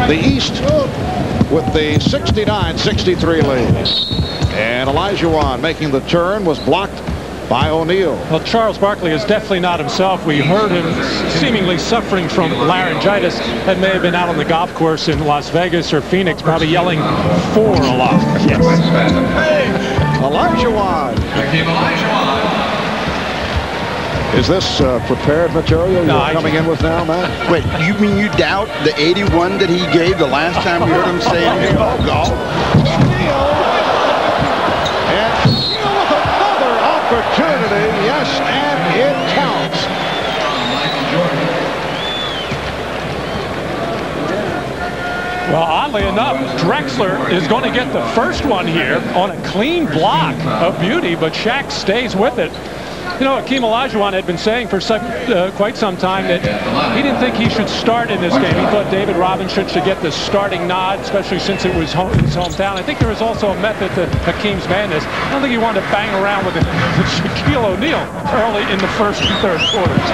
The East with the 69-63 lead. And Olajuwon making the turn was blocked by O'Neal. Well, Charles Barkley is definitely not himself. We heard him seemingly suffering from laryngitis. That may have been out on the golf course in Las Vegas or Phoenix, probably yelling "4" a lot. Yes. Hey, Olajuwon. Is this prepared material you're coming in with now, man? Wait, you mean you doubt the 81 that he gave the last time we heard him say anything about golf? And with another opportunity, yes, and it counts. Well, oddly enough, Drexler is going to get the first one here on a clean block of beauty, but Shaq stays with it. You know, Hakeem Olajuwon had been saying for quite some time that he didn't think he should start in this game. He thought David Robinson should get the starting nod, especially since it was his hometown. I think there was also a method to Hakeem's madness. I don't think he wanted to bang around with Shaquille O'Neal early in the first and third quarters.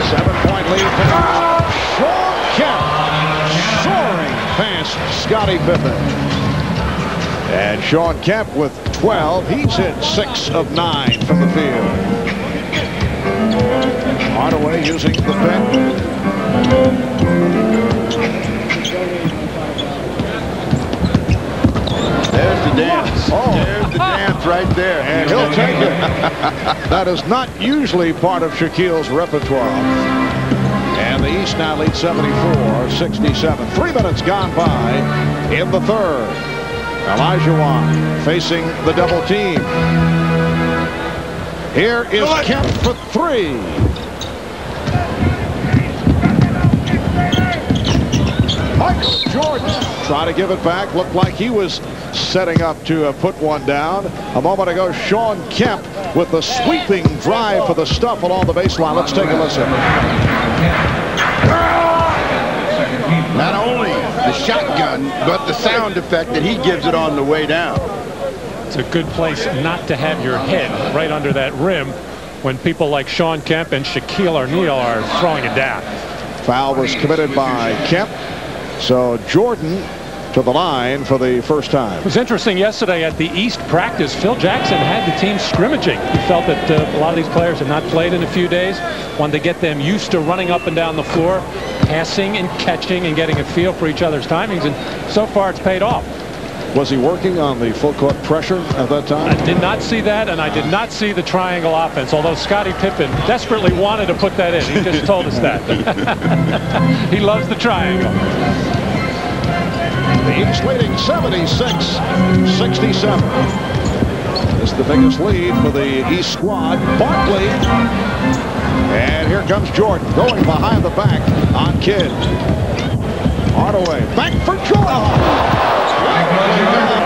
7-point lead for Shawn Kemp, soaring past Scottie Pippen. And Shawn Kemp with 12. He's hit 6 of 9 from the field. Hardaway using the pick. There's the dance. Oh, there's the dance right there. And he'll take it. That is not usually part of Shaquille's repertoire. And the East now leads 74-67. 3 minutes gone by in the third. Olajuwon facing the double team. Here is Kemp for 3. Michael Jordan trying to give it back. Looked like he was setting up to put one down. A moment ago, Shawn Kemp with the sweeping drive for the stuff along the baseline. Let's take a listen. Not only the shotgun, but the sound effect that he gives it on the way down. It's a good place not to have your head right under that rim when people like Shawn Kemp and Shaquille O'Neal are throwing it down. Foul was committed by Kemp. So Jordan to the line for the first time. It was interesting yesterday at the East practice. Phil Jackson had the team scrimmaging. He felt that a lot of these players had not played in a few days. Wanted to get them used to running up and down the floor, passing and catching and getting a feel for each other's timings. And so far it's paid off. Was he working on the full court pressure at that time? I did not see that, and I did not see the triangle offense, although Scottie Pippen desperately wanted to put that in. He just told us that. He loves the triangle. The East leading 76-67. This is the biggest lead for the East squad. Barkley. And here comes Jordan going behind the back on Kidd. Hardaway back for Jordan.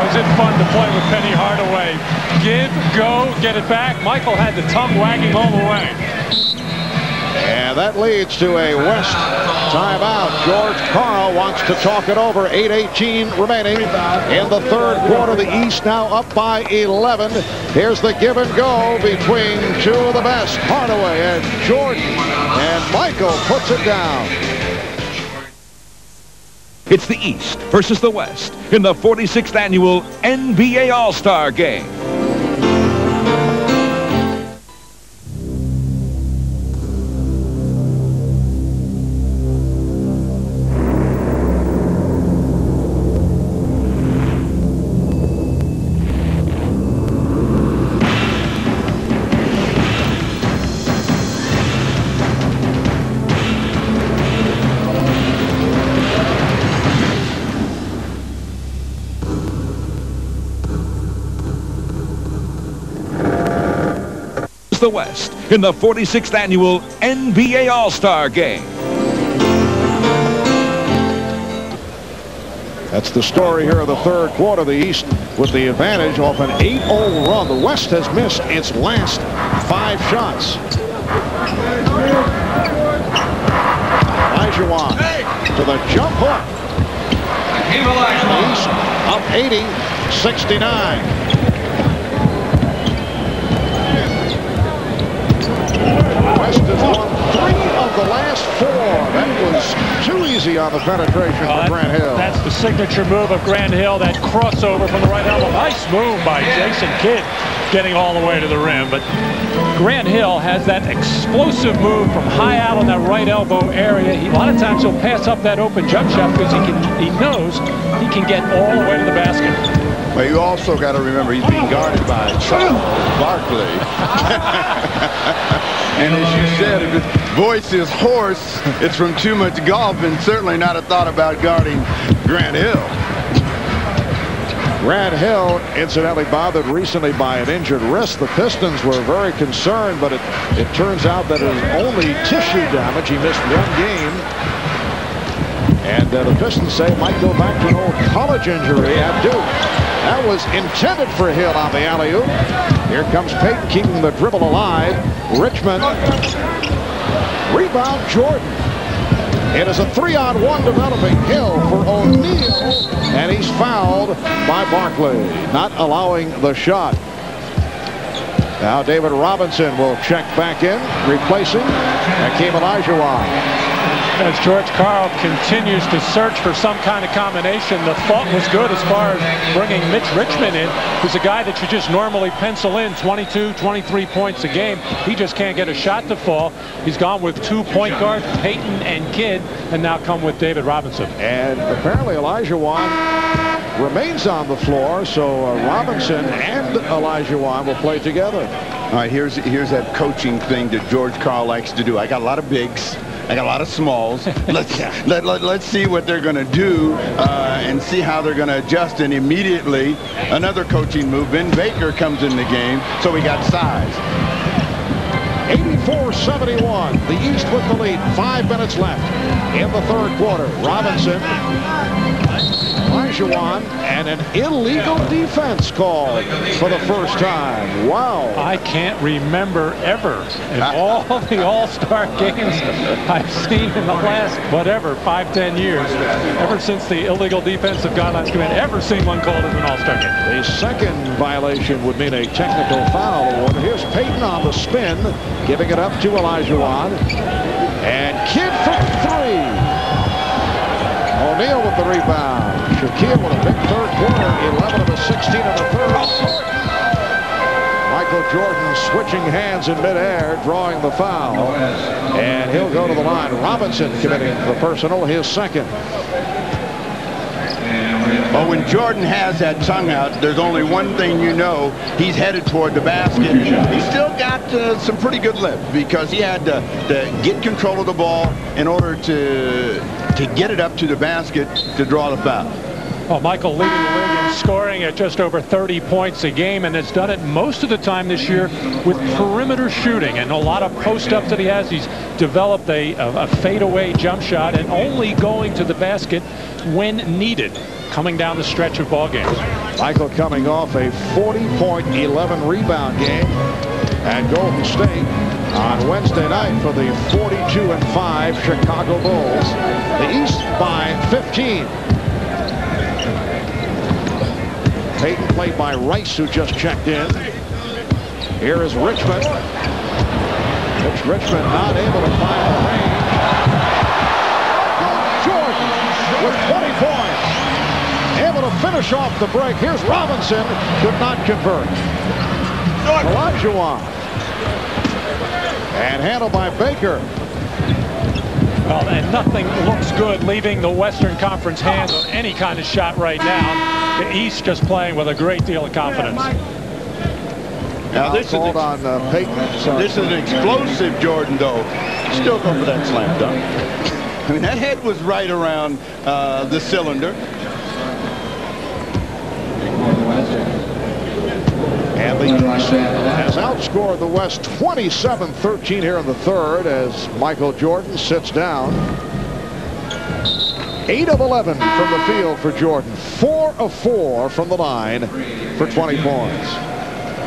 Was it fun to play with Penny Hardaway? Give, go, get it back. Michael had the tongue wagging all the way. And that leads to a West timeout. George Karl wants to talk it over. 8:18 remaining in the third quarter. The East now up by 11. Here's the give and go between two of the best, Hardaway and Jordan. And Michael puts it down. It's the East versus the West in the 46th annual NBA All-Star Game. The West in the 46th annual NBA All-Star Game. That's the story here of the third quarter. The East with the advantage off an 8-0 run. The West has missed its last 5 shots. Olajuwon to the jump hook. East up 80-69. West has won 3 of the last 4. That was too easy on the penetration for Grant Hill. That's the signature move of Grant Hill, that crossover from the right elbow. Nice move by Jason Kidd, getting all the way to the rim. But Grant Hill has that explosive move from high out on that right elbow area. A lot of times he'll pass up that open jump shot because he knows he can get all the way to the basket. Well, you also got to remember he's being guarded by Charles Barkley. And as you said, if his voice is hoarse, it's from too much golf, and certainly not a thought about guarding Grant Hill. Grant Hill, incidentally, bothered recently by an injured wrist. The Pistons were very concerned, but it turns out that it was only tissue damage. He missed 1 game. And the Pistons say it might go back to an old college injury at Duke. That was intended for Hill on the alley-oop. Here comes Payton keeping the dribble alive. Richmond. Rebound Jordan. It is a 3-on-1 developing. Hill for O'Neal. And he's fouled by Barkley, not allowing the shot. Now David Robinson will check back in, replacing Hakeem Olajuwon. As George Karl continues to search for some kind of combination, the thought was good as far as bringing Mitch Richmond in, who's a guy that you just normally pencil in 22, 23 points a game. He just can't get a shot to fall. He's gone with 2 point guards, Payton and Kidd, and now come with David Robinson. And apparently Olajuwon remains on the floor, so Robinson and Olajuwon will play together. All right, here's that coaching thing that George Karl likes to do. I got a lot of bigs. I got a lot of smalls. Let's see what they're going to do and see how they're going to adjust. And immediately, another coaching move. Ben Baker comes in the game, so we got size. 84-71. The East with the lead. 5 minutes left in the third quarter. Robinson, Olajuwon, and an illegal defense call for the first time. Wow. I can't remember ever in all the All-Star games I've seen in the last, 5-10 years, ever since the illegal defensive guidelines come in, ever seen one called as an All-Star game. The second violation would mean a technical foul award. Here's Payton on the spin, giving it up to Olajuwon. And Kidd from 3. O'Neal with the rebound. Shaquille with a big third quarter. 11 of the 16 in the third. Michael Jordan switching hands in midair, drawing the foul. And he'll go to the line. Robinson committing the personal, his second. Well, when Jordan has that tongue out, there's only one thing you know. He's headed toward the basket. He's still got some pretty good lift because he had to get control of the ball in order to get it up to the basket to draw the foul. Well, Michael leading the league in scoring at just over 30 points a game, and has done it most of the time this year with perimeter shooting and a lot of post-ups that he has. He's developed a fadeaway jump shot and only going to the basket when needed, coming down the stretch of ball games. Michael coming off a 40-point, 11-rebound game at Golden State on Wednesday night for the 42-5 Chicago Bulls. The East by 15. Payton played by Rice, who just checked in. Here is Richmond. Richmond not able to find the range. Jordan with 20 points. Able to finish off the break. Here's Robinson. Could not convert. Olajuwon. And handled by Baker. Well, and nothing looks good leaving the Western Conference hands on any kind of shot right now. The East just playing with a great deal of confidence. Now this is on Payton. This is an explosive Jordan, though. Still going for that slam dunk. I mean, that head was right around the cylinder. And the East has outscored the West 27-13 here in the third as Michael Jordan sits down. 8 of 11 from the field for Jordan. 4 of 4 from the line for 20 points.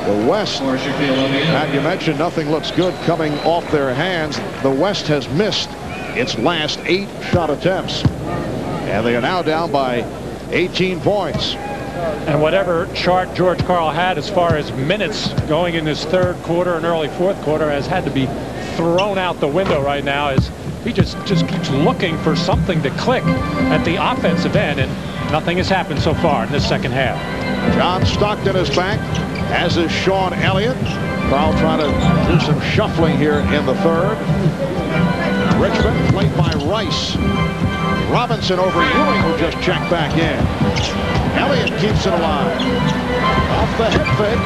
The West, and you mentioned nothing looks good coming off their hands. The West has missed its last 8 shot attempts. And they are now down by 18 points. And whatever chart George Karl had as far as minutes going in this third quarter and early fourth quarter has had to be thrown out the window right now as he just keeps looking for something to click at the offensive end, and nothing has happened so far in this second half. John Stockton is back, as is Sean Elliott. Carl trying to do some shuffling here in the third. Richmond played by Rice. Robinson over Ewing, who just checked back in. Elliott keeps it alive. Off the head fake.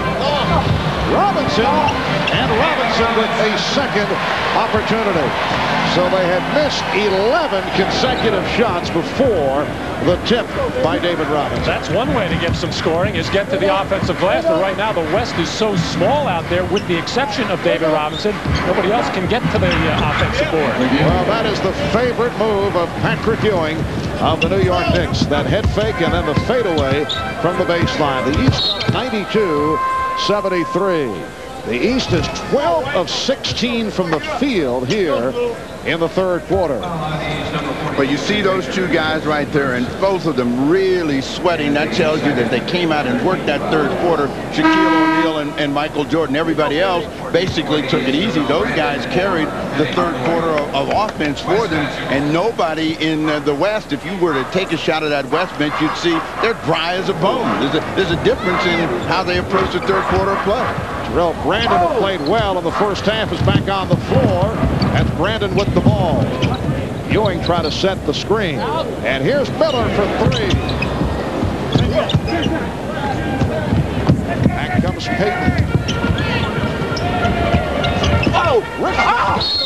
Robinson, and Robinson with a second opportunity. So they had missed 11 consecutive shots before the tip by David Robinson. That's one way to get some scoring, is get to the offensive glass. But right now the West is so small out there, with the exception of David Robinson. Nobody else can get to the offensive board. Well, that is the favorite move of Patrick Ewing of the New York Knicks. That head fake and then the fadeaway from the baseline. The East 92-73. The East is 12 of 16 from the field here in the third quarter. But you see those two guys right there, and both of them really sweating. That tells you that they came out and worked that third quarter. Shaquille O'Neal and Michael Jordan, everybody else basically took it easy. Those guys carried the third quarter of offense for them, and nobody in the West, if you were to take a shot at that West bench, you'd see they're dry as a bone. There's a difference in how they approach the third quarter of play. Terrell Brandon, who played well in the first half, is back on the floor. That's Brandon with the ball. Ewing trying to set the screen. And here's Miller for three. Back comes Payton. Oh,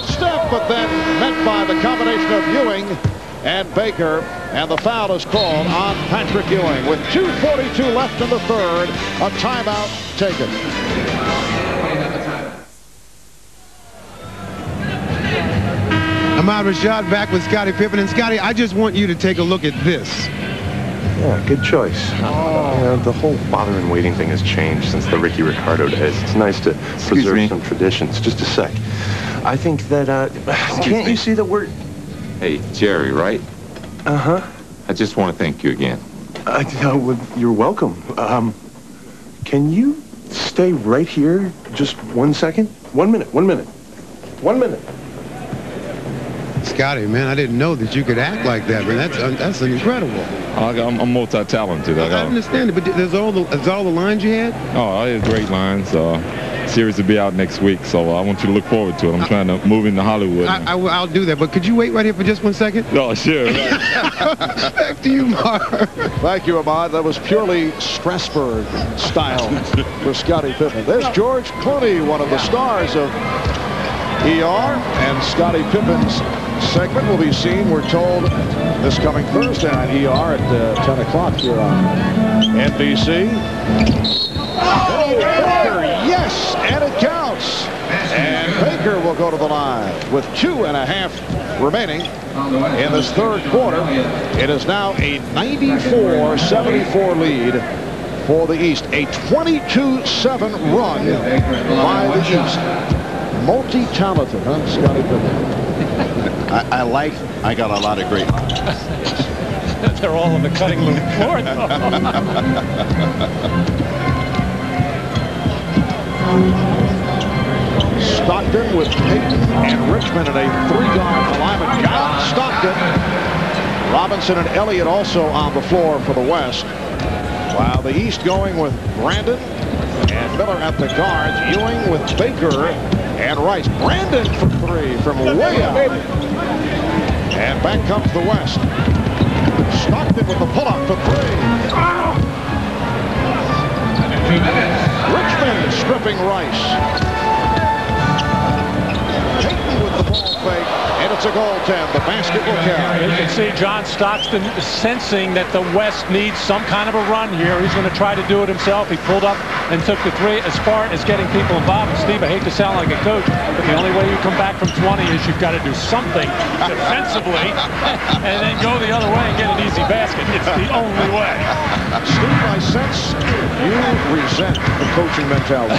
step, but then met by the combination of Ewing and Baker. And the foul is called on Patrick Ewing. With 2:42 left in the third, a timeout taken. Ahmad Rashad back with Scottie Pippen. And Scottie, I just want you to take a look at this. Yeah, good choice. The whole father and waiting thing has changed since the Ricky Ricardo days. It's nice to preserve some traditions. Just a sec. I think that, can't you see that we're... Hey, Jerry, right? Uh-huh. I just want to thank you again. You're welcome. Can you stay right here just 1 second? 1 minute, 1 minute. 1 minute. Scottie, man, I didn't know that you could act like that, man. That's incredible. I'm multi-talented. I understand it, but is all the lines you had? Oh, I had great lines. Series will be out next week, so I want you to look forward to it. I'm trying to move into Hollywood. I'll do that, but could you wait right here for just 1 second? Oh, sure. Right. Back to you, Mark. Thank you, Ahmad. That was purely Strasburg style for Scottie Pippen. There's George Clooney, one of the stars of ER, and Scottie Pippen's segment will be seen, we're told, this coming Thursday on ER at 10 o'clock here on NBC. Baker, yes, and it counts. And Baker will go to the line with 2.5 remaining in this third quarter. It is now a 94-74 lead for the East. A 22-7 run by the East. Multi-talented, huh, Scottie Pippen? I got a lot of great lines. They're all on the cutting room floor, though. Stockton with Payton and Richmond in a three-guard alignment. John Stockton. Robinson and Elliott also on the floor for the West. While the East going with Brandon and Miller at the guards. Ewing with Baker and Rice. Brandon for three from way out. And back comes the West. Stockton with the pull-up for three. Richmond stripping Rice. Payton with the ball fake, and it's a goaltend. The basket will count. You can see John Stockton sensing that the West needs some kind of a run here. He's going to try to do it himself. He pulled up and took the three as far as getting people involved. And Steve, I hate to sound like a coach, but the only way you come back from 20 is you've got to do something defensively and then go the other way and get an easy basket. It's the only way. Steve, I sense you resent the coaching mentality.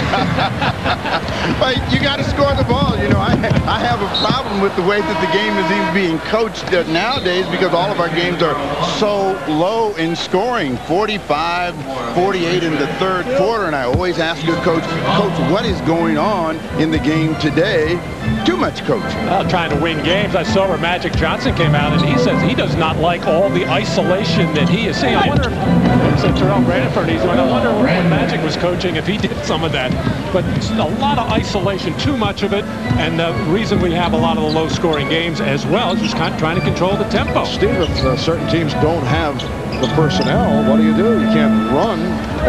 But you got to score the ball. You know, I have a problem with the way that the game is even being coached nowadays, because all of our games are so low in scoring, 45, 48 in the third quarter. And I always ask your coach, what is going on in the game today? Too much coaching. Well, trying to win games. I saw where Magic Johnson came out, and he says he does not like all the isolation that he is seeing. I wonder if Terrell Brandiford, I wonder when Magic was coaching if he did some of that. But a lot of isolation, too much of it, and the reason we have a lot of the low-scoring games as well is just kind of trying to control the tempo. Steve, if certain teams don't have the personnel, what do? You can't run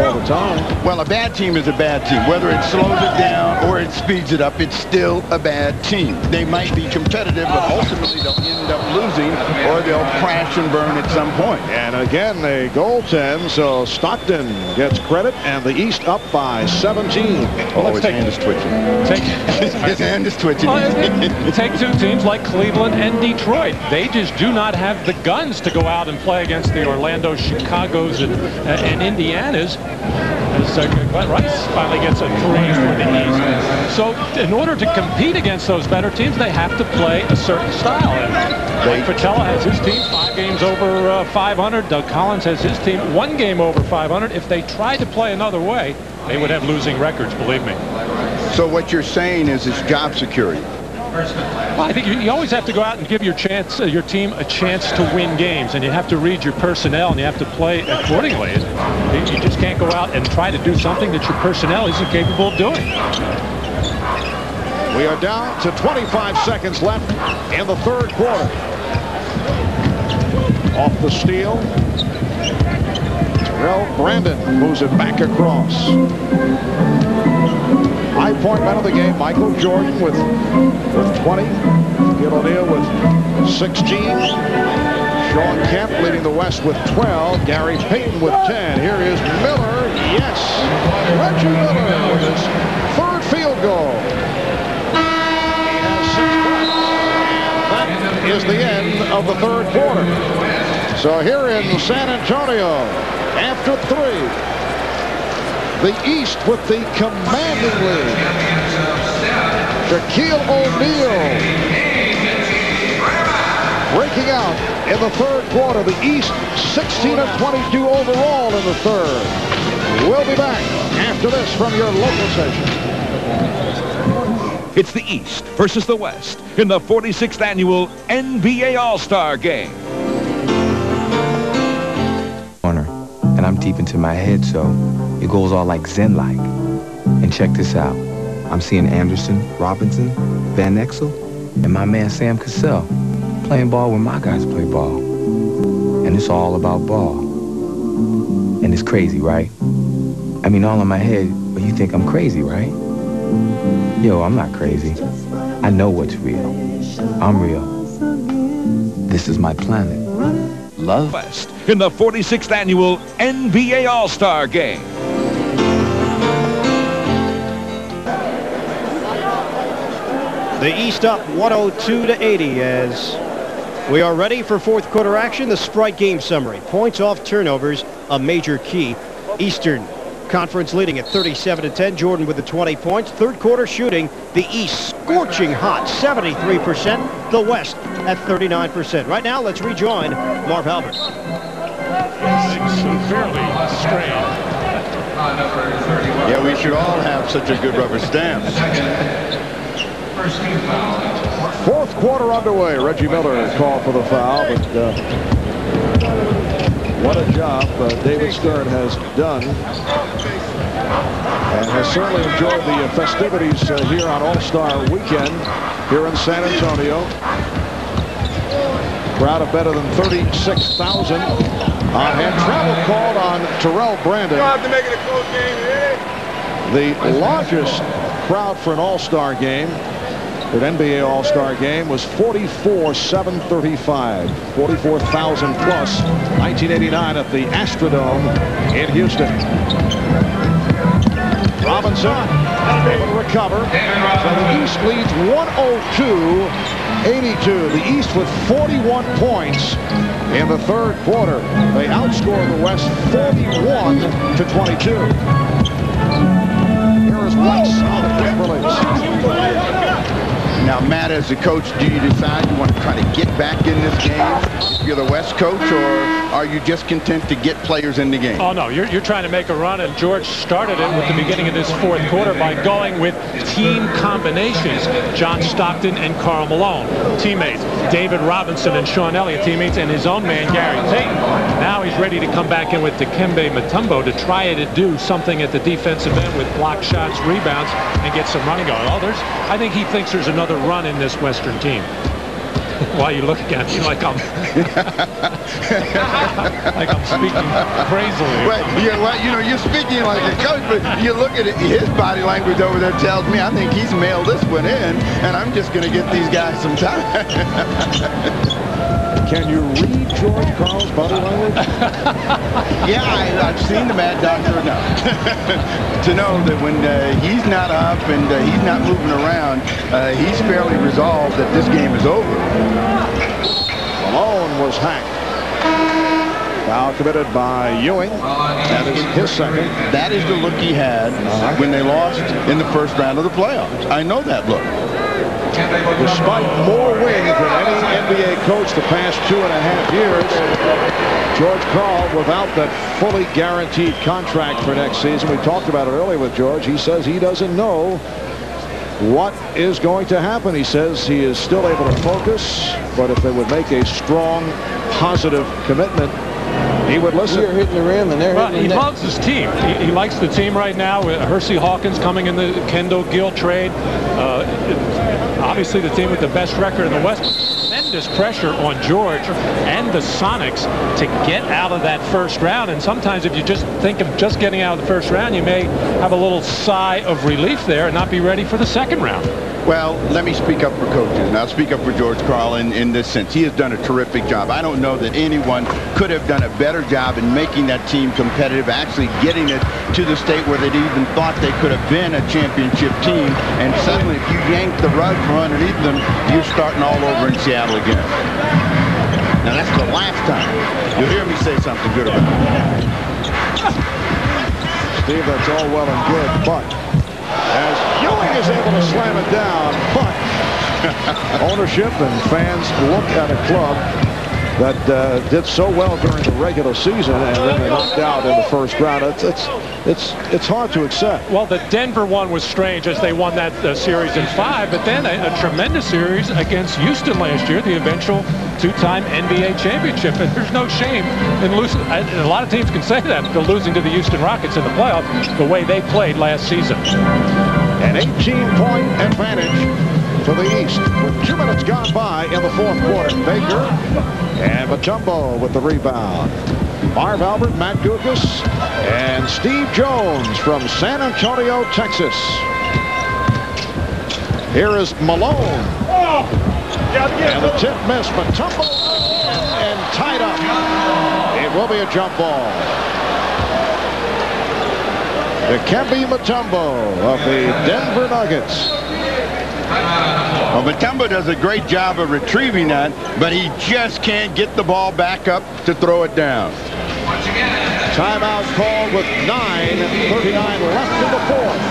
all the time. Well, a bad team is a bad team. Whether it slows it down or it speeds it up, it's still a bad team. They might be competitive, but ultimately they'll end up losing, or they'll crash and burn at some point. And again, a goaltend, so Stockton gets credit, and the East up by 17. Oh, his hand is twitching. His hand is twitching. Take two teams like Cleveland and Detroit. They just do not have the guns to go out and play against the Orlando, Chicagos, and Indianas. As Glenn Rice finally gets a 3 for the East. So in order to compete against those better teams, they have to play a certain style. Mike Fratello has his team 5 games over 500. Doug Collins has his team 1 game over 500. If they tried to play another way, they would have losing records, believe me. So what you're saying is it's job security. Well, I think you always have to go out and give your team a chance to win games, and you have to read your personnel and you have to play accordingly. You just can't go out and try to do something that your personnel isn't capable of doing. We are down to 25 seconds left in the third quarter. Off the steal, Terrell Brandon moves it back across. High point man of the game, Michael Jordan with 20. Gil O'Neill with 16. Sean Kemp leading the West with 12. Gary Payton with 10. Here is Miller. Yes. Reggie Miller with his 3rd field goal. He has 6 points. And that is the end of the third quarter. So here in San Antonio, after 3, the East with the commanding lead. Shaquille O'Neal breaking out in the third quarter. The East 16 of 22 overall in the third. We'll be back after this from your local station. It's the East versus the West in the 46th annual NBA All-Star Game. And I'm deep into my head, so it goes all like Zen-like. And check this out. I'm seeing Anderson, Robinson, Van Exel, and my man Sam Cassell playing ball when my guys play ball. And it's all about ball. And it's crazy, right? I mean, all in my head, but you think I'm crazy, right? Yo, I'm not crazy. I know what's real. I'm real. This is my planet. Love. West in the 46th annual NBA All-Star Game. The East up 102-80 as we are ready for fourth quarter action. The Sprite game summary. Points off turnovers, a major key. Eastern Conference leading at 37-10. Jordan with the 20 points. Third quarter shooting. The East scorching hot, 73%. The West at 39%. Right now, let's rejoin Marv Albert. Severely strained. Yeah, we should all have such a good rubber stamp. Fourth quarter underway. Reggie Miller called for the foul, but what a job David Stern has done, and has certainly enjoyed the festivities here on All-Star Weekend here in San Antonio. Crowd of better than 36,000. And travel called on Terrell Brandon. You don't have to make it a close game, The largest crowd for an All-Star game, an NBA All-Star game, was 44,735. 44,000 plus 1989 at the Astrodome in Houston. Robinson able to recover. So the East leads 102-82. The East with 41 points in the third quarter. They outscore the West 41-22. Here is Weiss on the quick release. Now, Matt, as the coach, do you decide you want to try to get back in this game if you're the West coach, or are you just content to get players in the game? Oh, no, you're trying to make a run, and George started it with the beginning of this fourth quarter by going with team combinations. John Stockton and Karl Malone, teammates. David Robinson and Sean Elliott, teammates, and his own man, Gary Payton. Now he's ready to come back in with Dikembe Mutombo to try to do something at the defensive end with block shots, rebounds, and get some running going. Oh, I think he thinks there's another run in this Western team. Why are you looking at me like I'm like I'm speaking crazily? Well, you're speaking like a coach, but you look at it, his body language over there tells me I think he's mailed this one in, and I'm just going to get these guys some time. Can you read George Karl's body language? Yeah, I've seen the Mad Doctor enough to know that when he's not up and he's not moving around, he's fairly resolved that this game is over. Malone was hacked. Foul committed by Ewing. That is his second. That is the look he had when they lost in the first round of the playoffs. I know that look. Despite more wins than any NBA coach the past 2.5 years, George Karl, without that fully guaranteed contract for next season, we talked about it earlier with George, he says he doesn't know what is going to happen. He says he is still able to focus, but if they would make a strong, positive commitment, he would listen. You're hitting the rim, and they're hitting the net. He loves his team. He likes the team right now with Hersey Hawkins coming in the Kendall Gill trade. Obviously the team with the best record in the West. Tremendous pressure on George and the Sonics to get out of that first round. And sometimes if you just think of just getting out of the first round, you may have a little sigh of relief there and not be ready for the second round. Well, let me speak up for coaches, and I'll speak up for George Karl in this sense. He has done a terrific job. I don't know that anyone could have done a better job in making that team competitive, actually getting it to the state where they'd even thought they could have been a championship team. And suddenly, if you yank the rug from underneath them, you're starting all over in Seattle again. Now, that's the last time you'll hear me say something good about it. Steve, that's all well and good, but as Ewing is able to slam it down, but ownership and fans look at a club that did so well during the regular season and then they knocked out in the first round. It's hard to accept. Well, the Denver one was strange as they won that series in 5, but then a tremendous series against Houston last year, the eventual two-time NBA championship. And there's no shame in losing. A lot of teams can say that after losing to the Houston Rockets in the playoffs the way they played last season. An 18-point advantage to the East with 2 minutes gone by in the fourth quarter. Baker and Mutombo with the rebound. Marv Albert, Matt Guokas, and Steve Jones from San Antonio, Texas. Here is Malone. And the tip missed. Mutombo and tied up. It will be a jump ball. Dikembe Mutombo of the Denver Nuggets. Well, Mutombo does a great job of retrieving that, but he just can't get the ball back up to throw it down. Timeout called with 9:39 left in the fourth.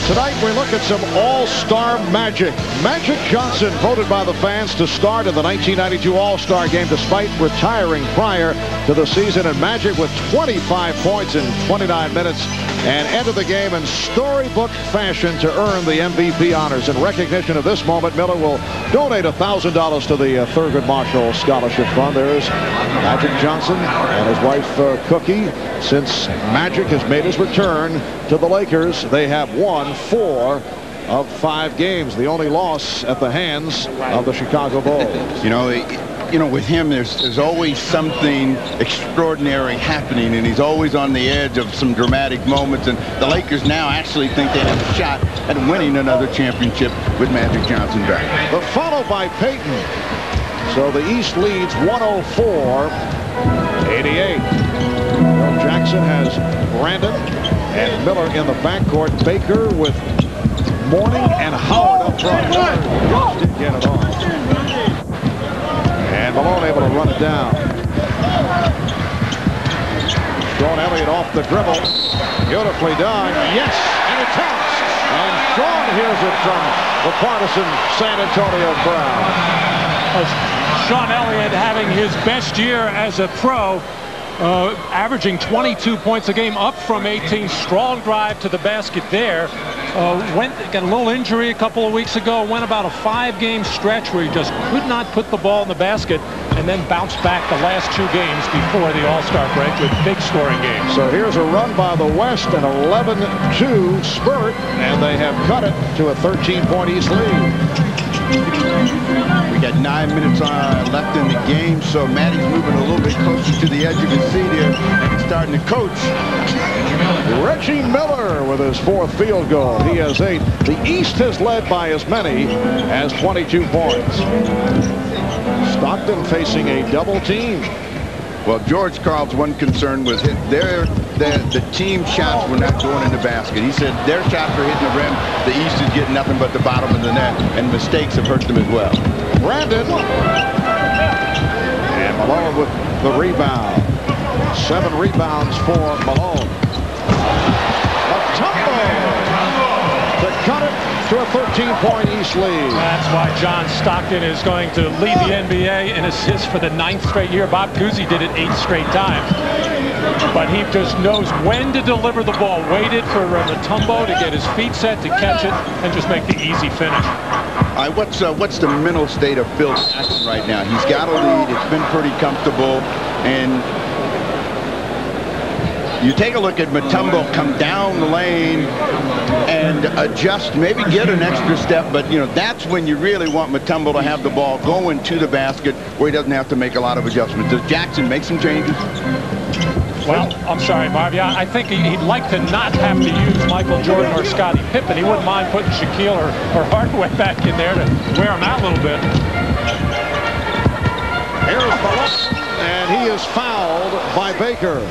Tonight we look at some all-star magic. Magic Johnson voted by the fans to start in the 1992 All-Star game despite retiring prior to the season. And Magic with 25 points in 29 minutes and entered the game in storybook fashion to earn the MVP honors. In recognition of this moment, Miller will donate $1,000 to the Thurgood Marshall Scholarship Fund. There's Magic Johnson and his wife Cookie. Since Magic has made his return to the Lakers, they have won 4 of 5 games. The only loss at the hands of the Chicago Bulls. You know, with him, there's always something extraordinary happening, and he's always on the edge of some dramatic moments. And the Lakers now actually think they have a shot at winning another championship with Magic Johnson back. But followed by Payton. So the East leads 104-88. Bill Jackson has Brandon and Miller in the backcourt. Baker with Mourning and Howard up front. Didn't get it off. And Malone able to run it down. Sean Elliott off the dribble. Beautifully done. Yes, and it counts. And Sean hears it from the partisan San Antonio crowd. Sean Elliott having his best year as a pro. Averaging 22 points a game, up from 18. Strong drive to the basket there. Got a little injury a couple of weeks ago. Went about a 5-game stretch where he just could not put the ball in the basket, and then bounced back the last 2 games before the All-Star break with big scoring games. So here's a run by the West, an 11-2 spurt, and they have cut it to a 13-point East lead. We got 9 minutes left in the game, so Matty's moving a little bit closer to the edge of his seat here and starting to coach. Reggie Miller with his 4th field goal. He has 8. The East has led by as many as 22 points. Stockton facing a double team. Well, George Karl's one concern was the team shots were not going in the basket. He said their shots are hitting the rim. The East is getting nothing but the bottom of the net, and mistakes have hurt them as well. Brandon. And Malone with the rebound. 7 rebounds for Malone. Mutombo to cut it to a 13-point East lead. That's why John Stockton is going to lead the NBA in assists for the 9th straight year. Bob Cousy did it 8 straight times. But he just knows when to deliver the ball. Waited for Mutombo to get his feet set to catch it and just make the easy finish. What's the mental state of Phil Jackson right now? He's got a lead. It's been pretty comfortable. And you take a look at Mutombo come down the lane and adjust, maybe get an extra step, but that's when you really want Mutombo to have the ball going to the basket where he doesn't have to make a lot of adjustments. Does Jackson make some changes? Well, I'm sorry, Marv. Yeah, I think he'd like to not have to use Michael Jordan or Scottie Pippen. He wouldn't mind putting Shaquille or Hardaway back in there to wear him out a little bit. Here's Malone, and he is fouled by Baker.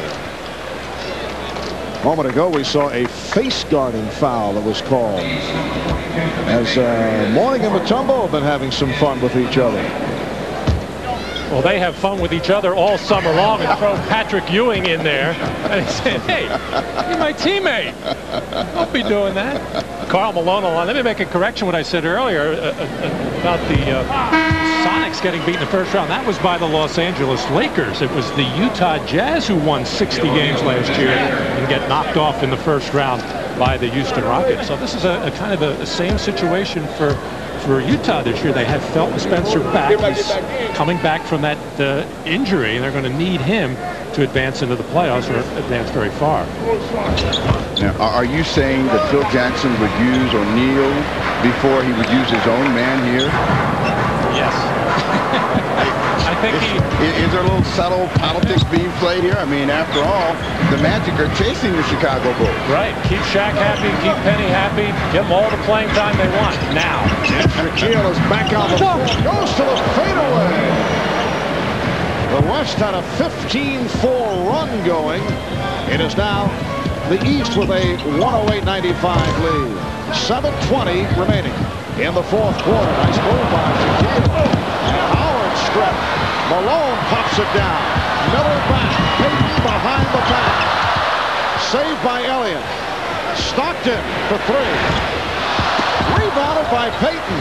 A moment ago, we saw a face-guarding foul that was called. As Mourning and Mutombo have been having some fun with each other. Well, they have fun with each other all summer long and throw Patrick Ewing in there. And he said, hey, you're my teammate. Don't be doing that. Karl Malone along. Let me make a correction what I said earlier about the Sonics getting beat in the first round. That was by the Los Angeles Lakers. It was the Utah Jazz who won 60 games last year and get knocked off in the first round by the Houston Rockets. So this is a kind of a same situation for Utah this year. They have Felton Spencer back. He's coming back from that injury, and they're going to need him to advance into the playoffs or advance very far. Now, are you saying that Phil Jackson would use O'Neal before he would use his own man here? Yes. I think is there a little subtle politics being played here? I mean, after all, the Magic are chasing the Chicago Bulls. Right. Keep Shaq happy, keep Penny happy, give them all the playing time they want now. And Shaquille is back on the floor. Goes to the fadeaway. The West had a 15-4 run going. It is now the East with a 108-95 lead. 7:20 remaining in the 4th quarter. Nice move by Shaquille. And Howard strip. Malone pops it down. Miller back. Payton behind the back. Saved by Elliott. Stockton for 3. Rebounded by Payton.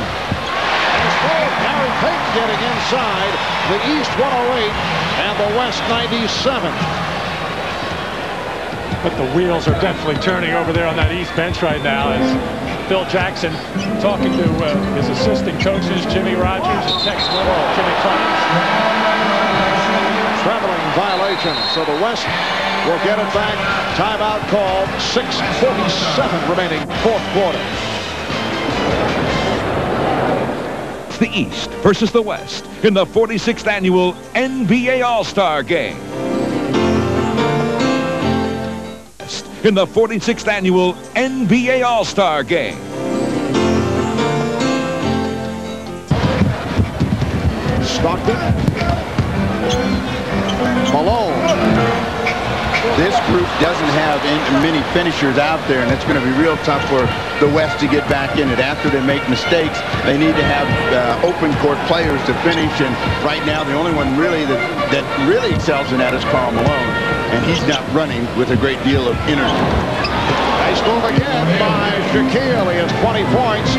Gary Payton getting inside. The East 108 and the West 97. But the wheels are definitely turning over there on that East bench right now as Phil Jackson talking to his assistant coaches, Jimmy Rogers and Tex Little, Jimmy Clemens. Traveling violation, so the West will get it back. Timeout called. 6:47 remaining, 4th quarter. The East versus the West in the 46th annual NBA All-Star Game. In the 46th annual NBA All-Star Game. Stockton. Malone. This group doesn't have many finishers out there, and it's going to be real tough for the West to get back in it. After they make mistakes, they need to have open court players to finish, and right now the only one really that really excels in that is Karl Malone. and he's not running with a great deal of energy. Nice move again by Shaquille. He has 20 points.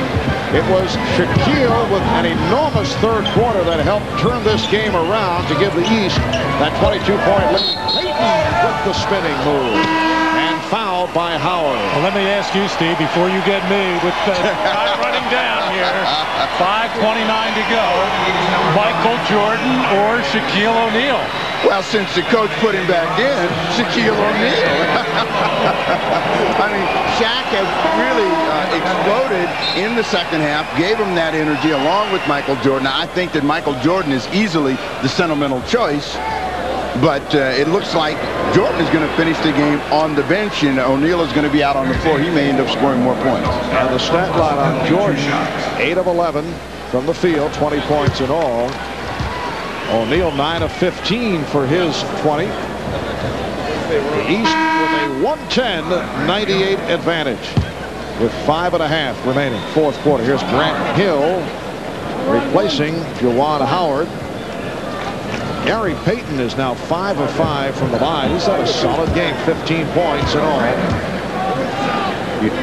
It was Shaquille with an enormous third quarter that helped turn this game around to give the East that 22-point lead. Payton with the spinning move. And fouled by Howard. Well, let me ask you, Steve, before you get me with the guy running down here, 5:29 to go, Michael Jordan or Shaquille O'Neal? Well, since the coach put him back in, Shaquille O'Neal. I mean, Shaq has really exploded in the second half, gave him that energy along with Michael Jordan. I think that Michael Jordan is easily the sentimental choice, but it looks like Jordan is going to finish the game on the bench, and O'Neal is going to be out on the floor. He may end up scoring more points. And the stat line on Jordan, 8 of 11 from the field, 20 points in all. O'Neal 9 of 15 for his 20. The East with a 110-98 advantage with 5.5 remaining. Fourth quarter. Here's Grant Hill replacing Juwan Howard. Gary Payton is now 5 of 5 from the line. He's had a solid game, 15 points in all.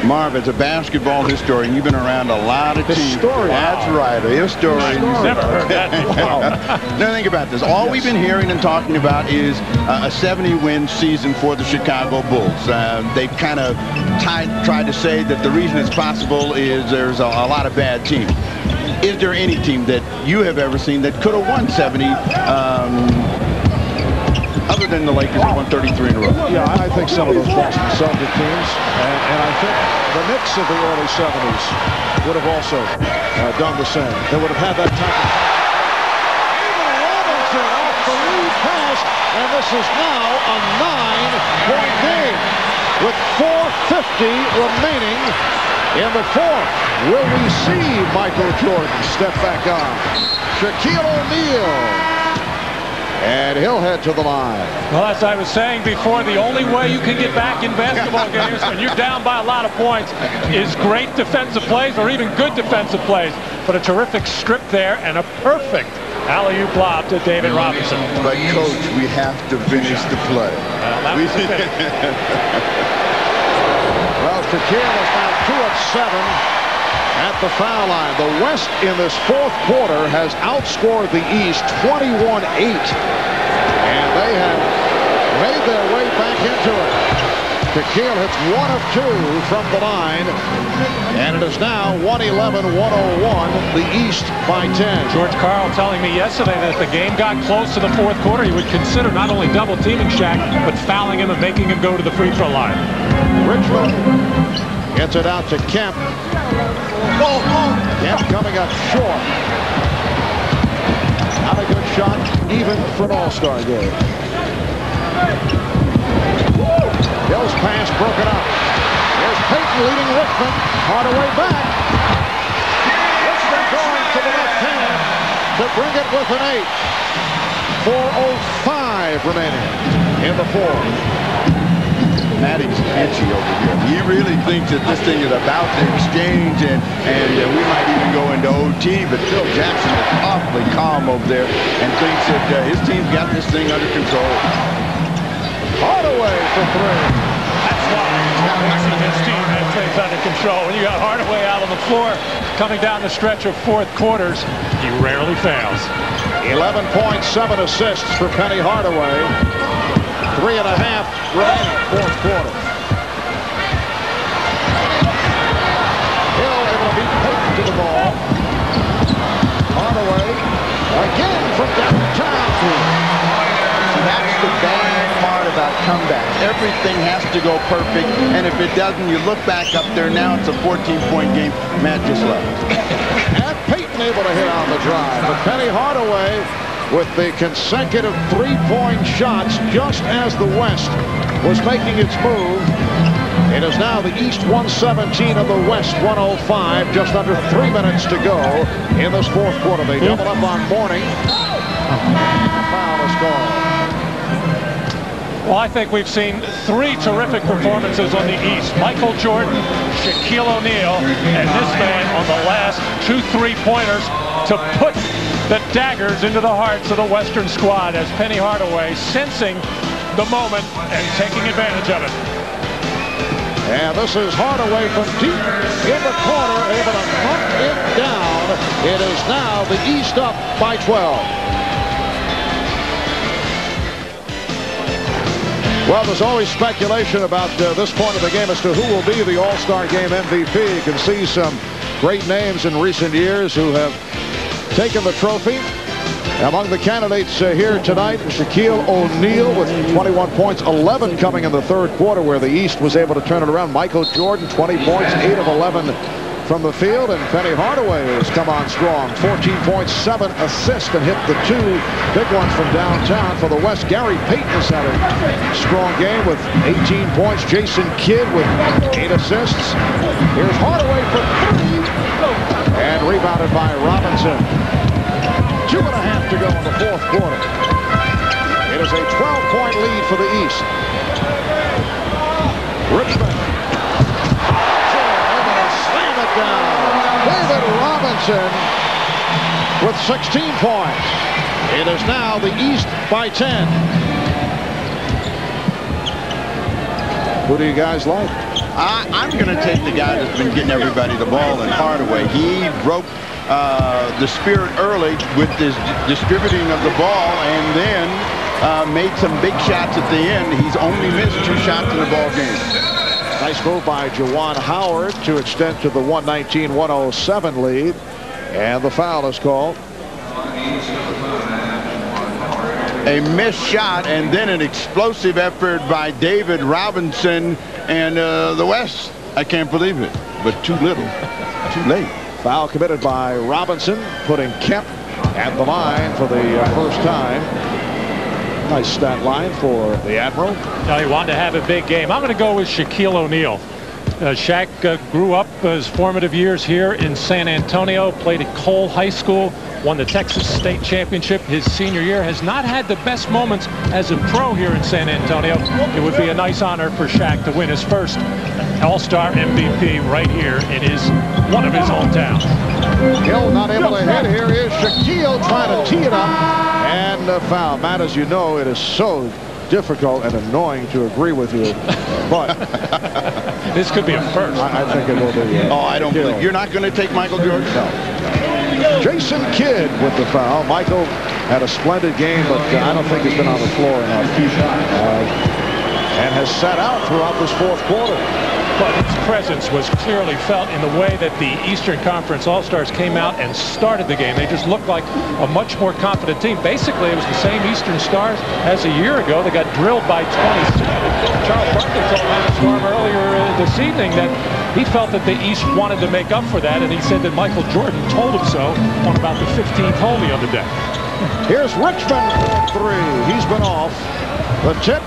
Marv, as a basketball historian, you've been around a lot of teams. Historian. That's right, a historian. Never heard that before. Now think about this. All we've been hearing and talking about is a 70-win season for the Chicago Bulls. They've kind of tried to say that the reason it's possible is there's a lot of bad teams. Is there any team that you have ever seen that could have won 70 other than the Lakers who won 33 in a row? Yeah, I think some of those Boston Celtics teams, and I think the Knicks of the early 70s would have also done the same. They would have had that type of... Robinson off the lead pass, and this is now a 9-point game with 4:50 remaining in the fourth. Will we see Michael Jordan step back on? Shaquille O'Neal. And he'll head to the line. Well, as I was saying before, the only way you can get back in basketball games when you're down by a lot of points is great defensive plays or even good defensive plays. But a terrific strip there and a perfect alley-oop lob to David Robinson. But, Coach, we have to finish the play. Well, Shaquille is now 2 of 7 at the foul line. The West in this fourth quarter has outscored the East 21-8. And they have made their way back into it. Shaquille hits 1 of 2 from the line. And it is now 111-101, the East by 10. George Karl telling me yesterday that if the game got close to the fourth quarter, he would consider not only double-teaming Shaq, but fouling him and making him go to the free throw line. Richmond gets it out to Kemp. Kemp coming up short. Not a good shot, even for an all-star game. Hill's pass broken up. Here's Payton leading Richmond. Hardaway back. Richmond going to the left hand to bring it with an 8. 4:05 remaining in the fourth. Matty's itchy over here. He really thinks that this thing is about to exchange, and we might even go into OT, but Phil Jackson is awfully calm over there and thinks that his team's got this thing under control. Hardaway for 3. That's why his team has things under control. When you got Hardaway out on the floor coming down the stretch of fourth quarters, he rarely fails. 11 points, 7 assists for Penny Hardaway. 3.5 remaining, fourth quarter. Hill able to beat Payton to the ball. Hardaway again from downtown. That's the bad part about comebacks. Everything has to go perfect, and if it doesn't, you look back up there. Now it's a 14-point game. Matt just left. And Payton able to hit on the drive, but Penny Hardaway with the consecutive three-point shots just as the West was making its move. It is now the East 117 and the West 105. Just under 3 minutes to go in this fourth quarter. They double up on Mourning. The foul is called. Well, I think we've seen 3 terrific performances on the East. Michael Jordan, Shaquille O'Neal, and this man on the last 2 3-pointers to put the daggers into the hearts of the Western squad as Penny Hardaway, sensing the moment and taking advantage of it. And this is Hardaway from deep in the corner, able to knock it down. It is now the East up by 12. Well, there's always speculation about this point of the game as to who will be the All-Star Game MVP. You can see some great names in recent years who have taken the trophy. Among the candidates here tonight, Shaquille O'Neal with 21 points, 11 coming in the third quarter where the East was able to turn it around. Michael Jordan, 20 points, 8 of 11 from the field. And Penny Hardaway has come on strong, 14 points, 7 assists, and hit the 2 big ones from downtown. For the West, Gary Payton has had a strong game with 18 points. Jason Kidd with 8 assists. Here's Hardaway for 3. And rebounded by Robinson. 2.5 to go in the fourth quarter. It is a 12-point lead for the East. Richmond. Able to slam it down. David Robinson with 16 points. It is now the East by 10. Who do you guys like? I'm going to take the guy that's been getting everybody the ball in Hardaway. He broke the spirit early with his distributing of the ball and then made some big shots at the end. He's only missed 2 shots in the ball game. Nice move by Juwan Howard to extend to the 119-107 lead. And the foul is called. A missed shot and then an explosive effort by David Robinson. And the West, I can't believe it, but too little, too late. Foul committed by Robinson, putting Kemp at the line for the first time. Nice stat line for the Admiral. Now he wanted to have a big game. I'm going to go with Shaquille O'Neal. Shaq grew up his formative years here in San Antonio, played at Cole High School, won the Texas State Championship his senior year, has not had the best moments as a pro here in San Antonio. It would be a nice honor for Shaq to win his first All-Star MVP right here in one of his hometowns. Hill not able to hit. Here is Shaquille trying to tee it up and a foul. Matt, as you know, it is so difficult and annoying to agree with you, but this could be a first. I think it will be. I don't believe you're not going to take Michael Jordan. No. Jason Kidd with the foul. Michael had a splendid game, but I don't think he's been on the floor enough. And has sat out throughout this fourth quarter. But his presence was clearly felt in the way that the Eastern Conference All-Stars came out and started the game. They just looked like a much more confident team. Basically, it was the same Eastern Stars as a year ago. They got drilled by 27. Charles Barkley told Matt Storm earlier this evening that he felt that the East wanted to make up for that, and he said that Michael Jordan told him so on about the 15th hole the other day. Here's Richmond for 3. He's been off. The tip.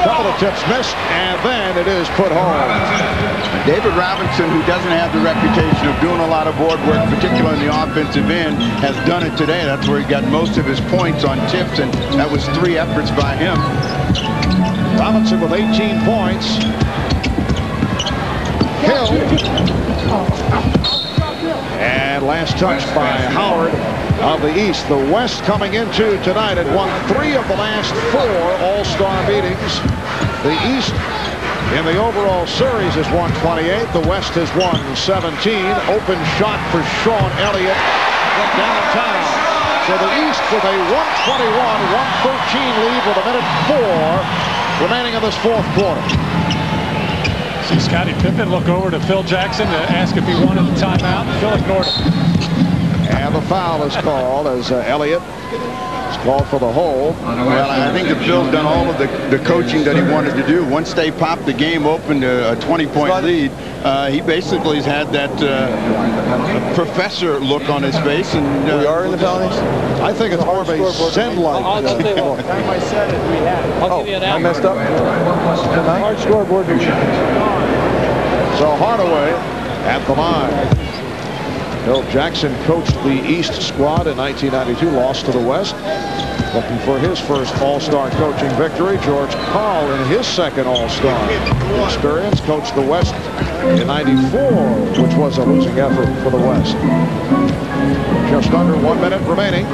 Couple of tips missed, and then it is put home. David Robinson, who doesn't have the reputation of doing a lot of board work, particularly in the offensive end, has done it today. That's where he got most of his points on tips, and that was 3 efforts by him. Robinson with 18 points. Hill. And last touch by Howard of the East. The West coming into tonight had won 3 of the last 4 All-Star meetings. The East in the overall series has won 28. The West has won 17. Open shot for Sean Elliott from downtown. So the East with a 121-113 lead with a minute 4 remaining in this fourth quarter. See Scottie Pippen look over to Phil Jackson to ask if he wanted a timeout. Phil ignored him. And the foul is called as Elliott is called for the hole. Well, I think that Phil's done all of the coaching that he wanted to do. Once they popped the game open to a 20-point lead, he basically has had that professor look on his face. And we are in the penalties? I think it's more of a Zen-like. I'll just tell you what time I said it, we had it. I'll give you an hour. I messed up. Hard scoreboard. So Hardaway at the line. Phil Jackson coached the East squad in 1992, lost to the West. Looking for his first All-Star coaching victory. George Karl in his second All-Star experience coached the West in 94, which was a losing effort for the West. Just under 1 minute remaining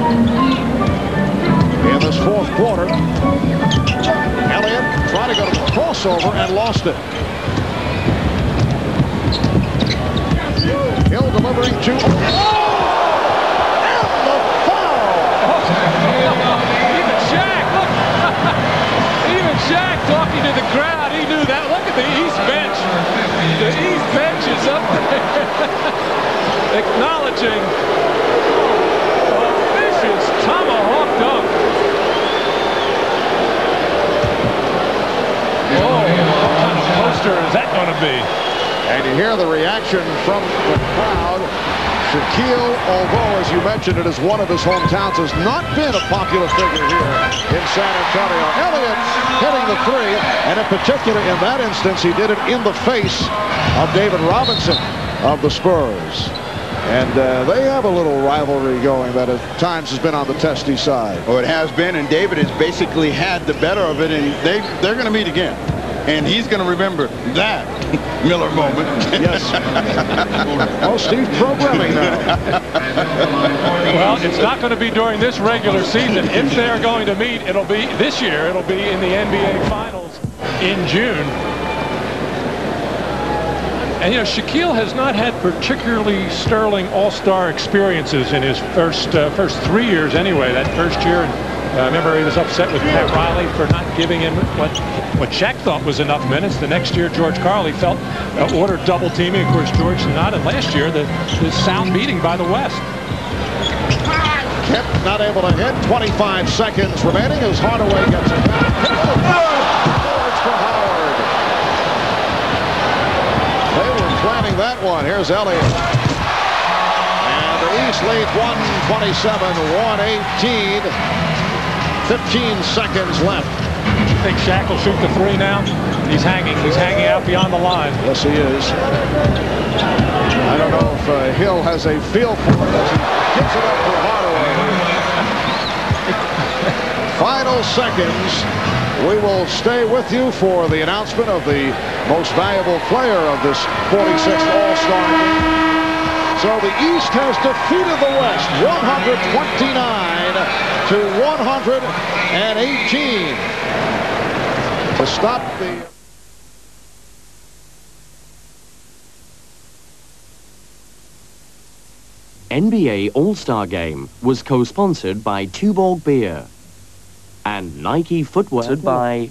in this fourth quarter. to go to the crossover and lost it. Hill delivering to... Oh! And the foul! Even Shaq, look! Even Shaq talking to the crowd. He knew that. Look at the East bench. The East bench is up there. Acknowledging a vicious tomahawk dunk. Oh, what kind of poster is that going to be? And you hear the reaction from the crowd. Shaquille, although, as you mentioned, it is one of his hometowns, has not been a popular figure here in San Antonio. Elliott hitting the three, and in particular, in that instance, he did it in the face of David Robinson of the Spurs. And they have a little rivalry going that at times has been on the Testy side. Oh, it has been, and David has basically had the better of it, and they're going to meet again. And he's going to remember that Miller moment. Yes. Oh, Steve programming now. Well, it's not going to be during this regular season. If they're going to meet, it'll be this year. It'll be in the NBA Finals in June. And, you know, Shaquille has not had particularly sterling all-star experiences in his first 3 years anyway. That first year, remember he was upset with Pat Riley for not giving him what Shaq thought was enough minutes. The next year, George Karl, he felt ordered double teaming. Of course, George not. And last year, the sound beating by the West. Kemp not able to hit. 25 seconds remaining as Hardaway gets it back. Boards for Howard. They were planning that one. Here's Elliott. And the East leads 127-118. 15 seconds left. You think Shaq will shoot the three now? He's hanging out beyond the line. Yes, he is. I don't know if Hill has a feel for it as he gives it up for Hardaway. Final seconds. We will stay with you for the announcement of the most valuable player of this 46th All-Star game. So the East has defeated the West 129-118 to stop the... NBA All-Star Game was co-sponsored by Tuborg Beer and Nike Footwear by